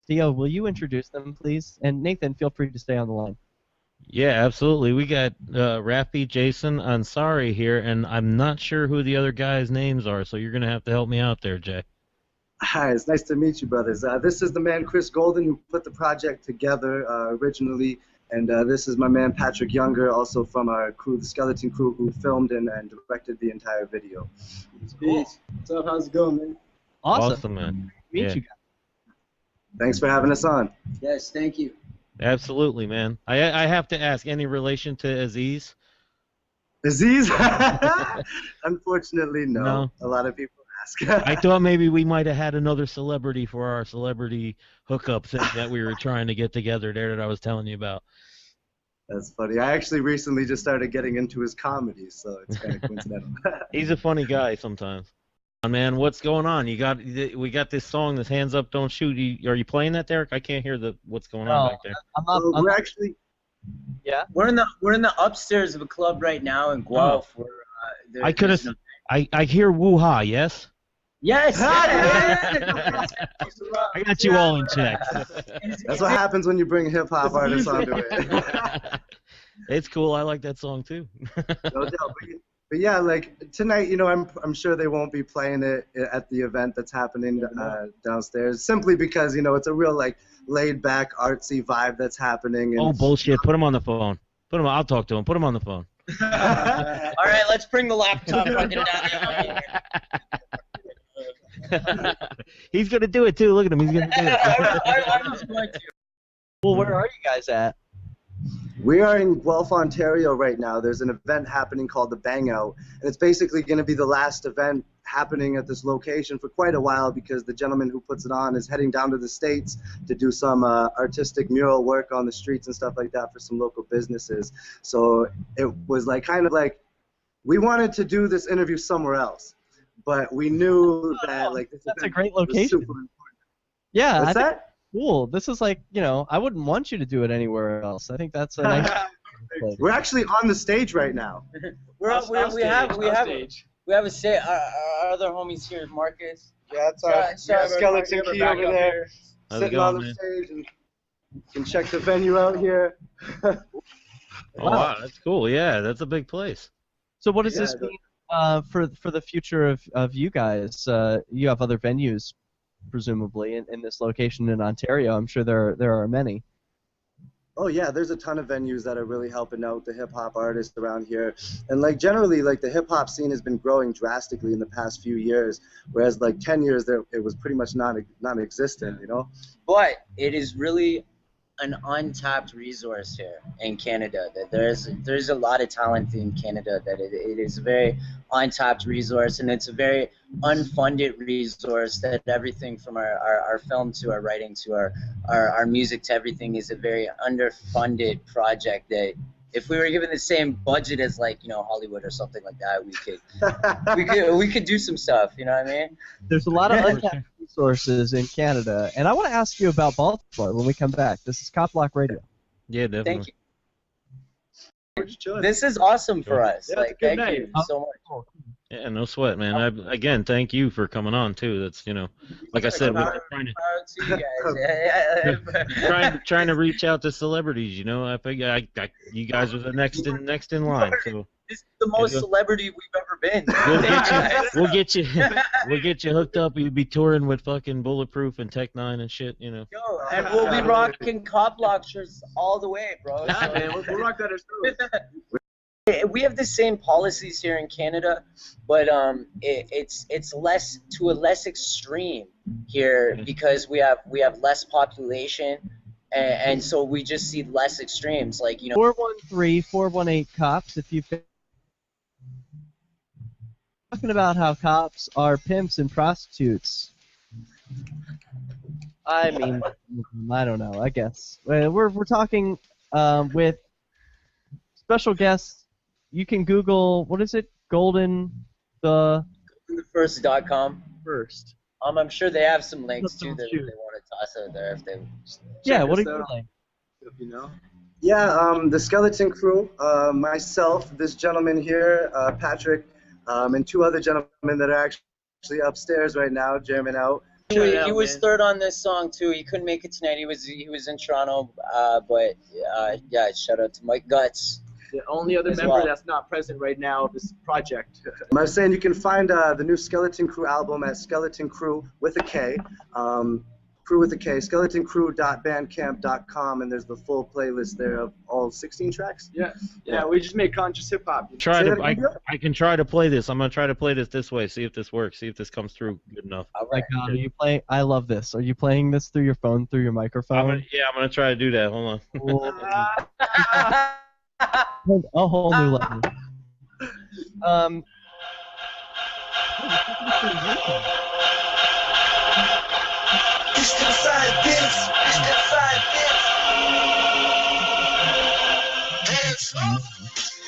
Theo, will you introduce them, please? And Nathan, feel free to stay on the line. Yeah, absolutely. We got Rafay Jason Ansari here, and I'm not sure who the other guys' names are, so you're going to have to help me out there, Jay. Hi, it's nice to meet you, brothers. This is the man Chris Golden who put the project together originally, and this is my man Patrick Younger, also from our crew, the Skeleton Crew, who filmed and directed the entire video. Cool. What's up? How's it going, man? Awesome, man. Meet you guys. Thanks for having us on. Yes, thank you. Absolutely, man. I have to ask, any relation to Aziz? Aziz? Unfortunately, no. A lot of people ask. I thought maybe we might have had another celebrity for our celebrity hookup thing that we were trying to get together there that I was telling you about. That's funny. I actually recently just started getting into his comedy, so it's kind of coincidental. He's a funny guy sometimes. Man, what's going on? We got this song, this Hands Up, Don't Shoot. Are you playing that, Derek? I can't hear what's going on back there. We're actually. Yeah. We're in the upstairs of a club right now in Guelph. Oh. I hear woo-ha, yes? Yes. I got you all in check. That's what happens when you bring hip hop artists onto it. It's cool. I like that song too. No doubt. But yeah, like tonight, I'm sure they won't be playing it at the event that's happening downstairs, simply because it's a real like laid back artsy vibe that's happening. And, oh bullshit! Put him on the phone. I'll talk to him. Put him on the phone. All right, let's bring the laptop. He's gonna do it too. Look at him. He's gonna do it. I was going to. Well, where are you guys at? We are in Guelph, Ontario right now. There's an event happening called the Bang Out, and it's basically going to be the last event happening at this location for quite a while because the gentleman who puts it on is heading down to the States to do some artistic mural work on the streets and stuff like that for some local businesses. So it was like kind of like we wanted to do this interview somewhere else, but we knew that like this that's a great location. Super important. Yeah, what's that? Cool. This is like, I wouldn't want you to do it anywhere else. I think that's a nice We're actually on the stage right now. We have a say. Our other homies here, Marcus. Yeah, that's our skeleton key over there, sitting on the stage, and you can check the venue out here. Oh wow, that's cool. Yeah, that's a big place. So what does this mean for the future of you guys? You have other venues, presumably, in this location in Ontario. I'm sure there are many. Oh yeah, there's a ton of venues that are really helping out the hip hop artists around here, and like generally, like the hip hop scene has been growing drastically in the past few years, whereas like 10 years there it was pretty much non-existent, But it is really an untapped resource here in Canada. That there's a lot of talent in Canada. That it is a very untapped resource, and it's a very unfunded resource. That everything from our film to our writing to our music to everything is a very underfunded project. That if we were given the same budget as like Hollywood or something like that, we could do some stuff. You know what I mean? There's a lot of untapped resources in Canada, and I want to ask you about Baltimore when we come back. This is CopBlock Radio. Yeah, definitely. Thank you. This is awesome for us. Yeah, like, thank you so much. Yeah, no sweat, man. Again, thank you for coming on too. That's like I said, we're trying to reach out to celebrities. I figure you guys are the next in line. So this is the most celebrity we've ever been. We'll get you hooked up. You'll be touring with fucking BulletProof and Tech 9 and shit. Yo, and we'll be rocking CopBlock shirts all the way, bro. Yeah, man, we'll rock that ourselves. We have the same policies here in Canada, but it's less to a less extreme here because we have less population, and so we just see less extremes. Like 413-418 cops. If you've been talking about how cops are pimps and prostitutes. I mean, I don't know. I guess we're talking with special guests. You can Google, what is it? GoldenTheFirst.com. First. I'm sure they have some links too that they want to toss out there if they. Yeah, what are you doing? If you know. Yeah, the Skeleton Crew, myself, this gentleman here, Patrick, and two other gentlemen that are actually upstairs right now, jamming out. He was third on this song too. He couldn't make it tonight. He was in Toronto, but yeah, shout out to Mike Guts. The only other member that's not present right now of this project. I was saying you can find the new Skeleton Krew album at Skeleton Krew with a K. Krew with a K, skeletoncrew.bandcamp.com, and there's the full playlist there of all 16 tracks. Yeah, we just make conscious hip hop. I can try to play this. I'm gonna try to play this way. See if this works. See if this comes through good enough. Oh my God, are you playing? I love this. Are you playing this through your phone, through your microphone? I'm gonna try to do that. Hold on. A whole new level. It's them scientists. It's them scientists. Hands up,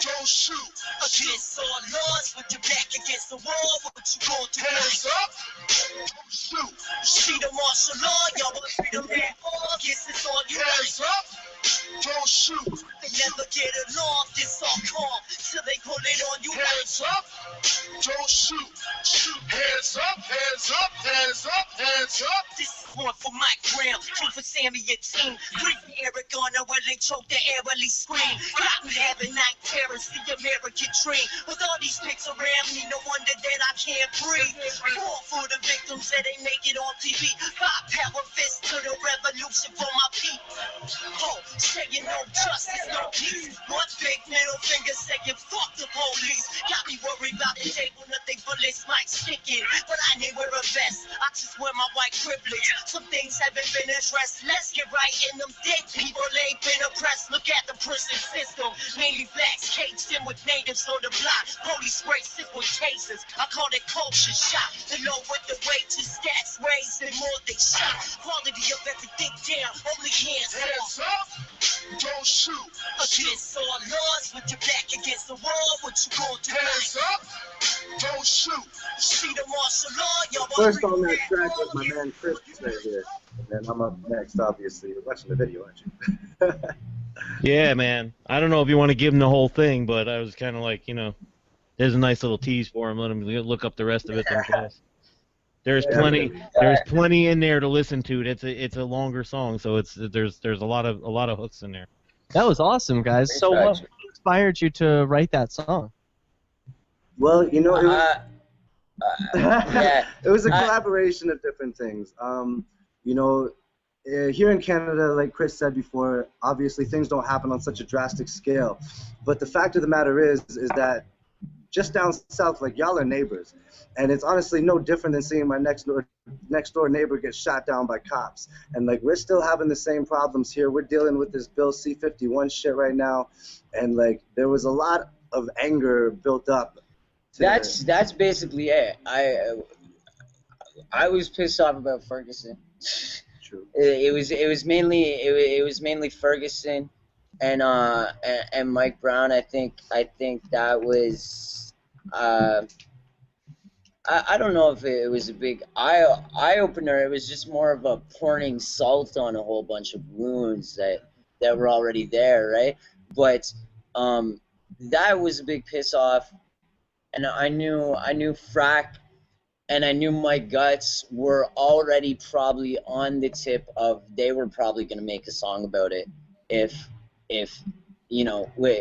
don't shoot. Against all laws, with your back against the wall, what you gonna do? Hands up, don't shoot. See the martial law, y'all want freedom and all. Guess it's all you. Hands up, don't shoot. They never get along, this all calm, till they pull it on you. Hands up, don't shoot. Shoot. Hands up, hands up, hands up, hands up. This is one for Mike Graham, two for Sammy and team, three for Eric Garner when they choke the airily scream. Got me having night terrors, the American dream. With all these pics around me, no wonder that I can't breathe. Four for the victims that ain't make it on TV. Five power fists to the revolution for my people. Oh, saying no justice, no peace. One big middle finger saying fuck the police. Got me worried about the day when nothing bullets might stick in. But I ain't wear a vest, I just wear my white privilege. Some things haven't been addressed. Let's get right in them dead people ain't been oppressed. Look at the prison system, mainly blacks caged in with natives on the block. Police spray sick with cases. I call it culture shock. The low with the wages, stats raised, and more they shot. Quality of everything down, only hands up. Don't shoot. Against all laws, with your back against the wall, what you gonna do? Hands up. Don't shoot. See the martial law, y'all. First on that track was my man Chris right here. And then I'm up next, obviously. You're watching the video, aren't you? Yeah, man. I don't know if you want to give him the whole thing, but I was kind of like, there's a nice little tease for him. Let him look up the rest of it. There's plenty. There's plenty in there to listen to. It's a longer song, so there's a lot of hooks in there. That was awesome, guys. So what inspired you to write that song? Well, it was, Yeah. it was a collaboration of different things. Here in Canada, like Chris said before, obviously things don't happen on such a drastic scale. But the fact of the matter is that just down south, like, y'all are neighbors. And it's honestly no different than seeing my next door neighbor get shot down by cops. And, like, we're still having the same problems here. We're dealing with this Bill C-51 shit right now. And, like, there was a lot of anger built up. That's basically it. I was pissed off about Ferguson. True. It was mainly Ferguson and Mike Brown. I think that was I don't know if it was a big eye opener. It was just more of a pouring salt on a whole bunch of wounds that were already there, right? But that was a big piss off. And I knew Frack and I knew Mike Guts were already probably on the tip of they were probably going to make a song about it if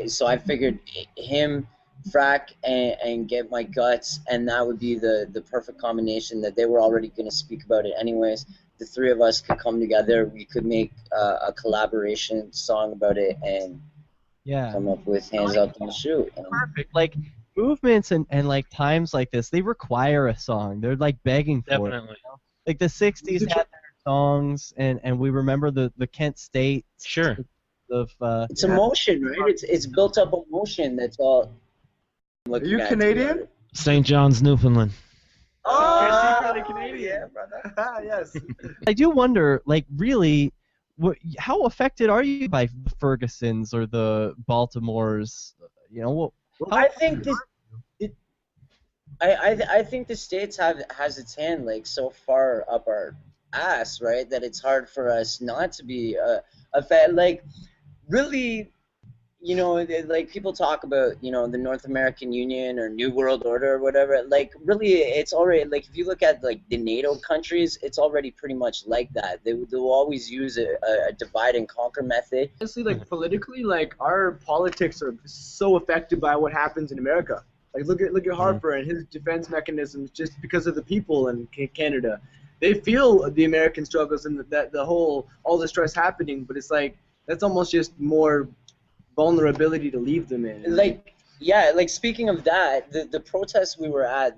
so I figured him, Frack, and get Mike Guts, and that would be the perfect combination that they were already going to speak about it anyways. The three of us could come together, we could make a collaboration song about it and come up with Hands Up, Don't Shoot. Perfect. Like, movements and like times like this, they require a song. They're like begging for it. Like the 60s had their songs, and we remember the Kent State. Sure. It's emotion, right? It's built up emotion. That's all. Are you Canadian? St. John's, Newfoundland. Oh, secretly Canadian, brother. Yes. I do wonder, like, really, how affected are you by Ferguson's or the Baltimore's? I think I think the States has its hand like so far up our ass, right? That it's hard for us not to be a fan. Like, really, you know, like people talk about, you know, the North American Union or New World Order or whatever. Like, really, it's already, like, if you look at, like, the NATO countries, it's already pretty much like that. They'll always use a divide and conquer method. Honestly, like, politically, like, our politics are so affected by what happens in America. Like, look at Harper and his defense mechanisms just because of the people in Canada. They feel the American struggles and all the stress happening, but it's like, that's almost just more vulnerability to leave them in. Like, yeah, like, speaking of that, the protest we were at,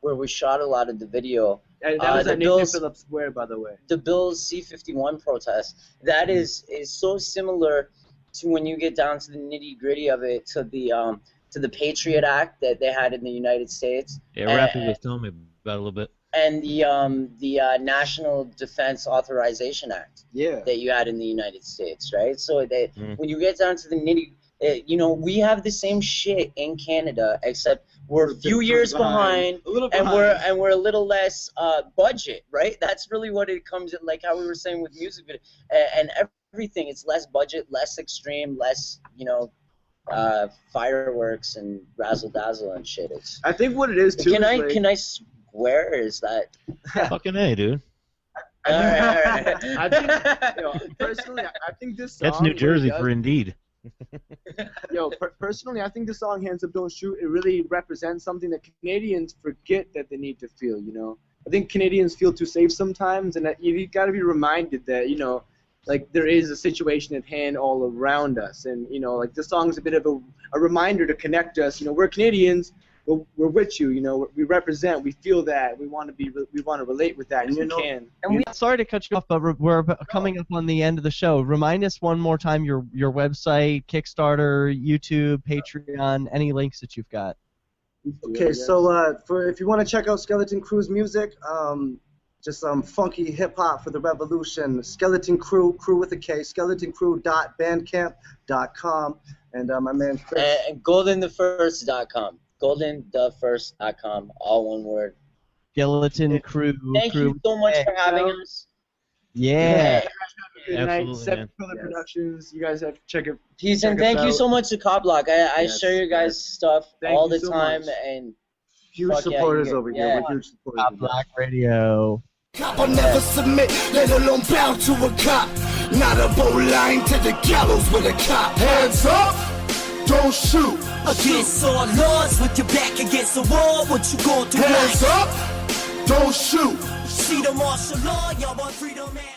where we shot a lot of the video. And that was at Nathan Phillips Square, by the way. The Bills C-51 protest. That is so similar to when you get down to the nitty-gritty of it, to the Patriot Act that they had in the United States. Yeah, Rafay was telling me about it a little bit. And the National Defense Authorization Act that you had in the United States, right? So when you get down to the nitty, you know, we have the same shit in Canada, except we're a few years behind, and we're a little less budget, right? That's really what it comes in, like how we were saying with music video and everything. It's less budget, less extreme, less, you know, fireworks and razzle dazzle and shit. I think what it is too. Can I swear? Is that fucking A, dude? All right. I think, personally, I think this song. That's New Jersey for Indeed. Personally, I think the song "Hands Up, Don't Shoot" it really represents something that Canadians forget that they need to feel. You know, I think Canadians feel too safe sometimes, and that you got to be reminded that, you know, like, there is a situation at hand all around us, and, you know, like, this song's a bit of a reminder to connect us. You know, we're Canadians. We're with you, you know. We represent. We feel that. We want to relate with that, and you can. And sorry to cut you off, but we're coming up on the end of the show. Remind us one more time your website, Kickstarter, YouTube, Patreon, any links that you've got. Okay, so if you want to check out Skeleton Crew's music, just some funky hip hop for the revolution. Skeleton Krew, Krew with a K, skeletoncrew.bandcamp.com, and my man Chris. And goldenthefirst.com. goldenthefirst.com, all one word. Skeleton Krew. Thank you so much for having us. Yeah. Good night. Seven Pillar Productions. You guys have to check it. Peace, and thank you so much to CopBlock. I share your guys' stuff all the time, and huge supporters over here. We're huge supporters. CopBlock Radio. Cop will never submit, let alone bow to a cop. Not a bow line to the gallows with a cop. Hands up, don't shoot. Against all laws, with your back against the wall, what you gon' do? Hands up, don't shoot. See the martial law, y'all want freedom, man.